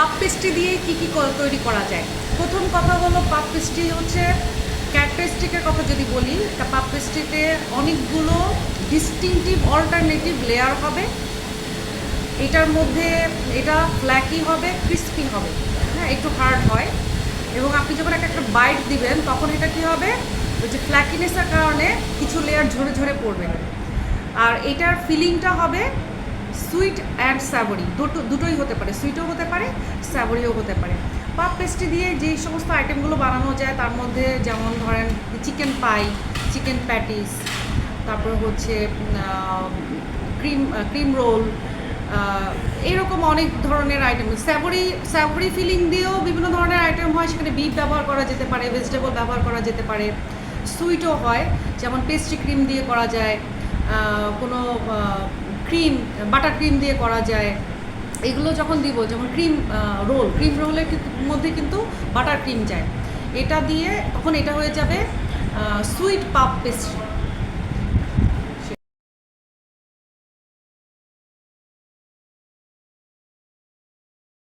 পাপ পেস্ট্রি দিয়ে কী কী তৈরি করা যায়। প্রথম কথা হলো পাপ পেস্ট্রি হচ্ছে ক্যারেক্টারিস্টিকের কথা যদি বলি, তা পাপ পেস্ট্রিতে অনেকগুলো ডিস্টিংটিভ অল্টারনেটিভ লেয়ার হবে। এটার মধ্যে এটা ফ্ল্যাকি হবে, ক্রিস্পি হবে, হ্যাঁ, একটু হার্ড হয়। এবং আপনি যখন একটা বাইট দিবেন তখন এটা কী হবে, ওই যে ফ্ল্যাকিনেসের কারণে কিছু লেয়ার ঝরে ঝরে পড়বে। আর এটার ফিলিংটা হবে সুইট অ্যান্ড স্যাভরি, দুটোই হতে পারে, সুইটও হতে পারে, স্যাভরিও হতে পারে। পাপ পেস্ট্রি দিয়ে যেই সমস্ত আইটেমগুলো বানানো যায় তার মধ্যে যেমন ধরেন চিকেন পাই, চিকেন প্যাটিস, তারপর হচ্ছে ক্রিম রোল, এরকম অনেক ধরনের আইটেম। স্যাভরি ফিলিং দিয়েও বিভিন্ন ধরনের আইটেম হয়, সেখানে বিফ ব্যবহার করা যেতে পারে, ভেজিটেবল ব্যবহার করা যেতে পারে। সুইটও হয়, যেমন পেস্ট্রি ক্রিম দিয়ে করা যায়, কোনো বাটার ক্রিম দিয়ে করা যায়। এগুলো যখন দিব, যেমন ক্রিম রোলের মধ্যে কিন্তু বাটার ক্রিম যায়, এটা দিয়ে তখন এটা হয়ে যাবে সুইট পাপ পেস্ট্রি।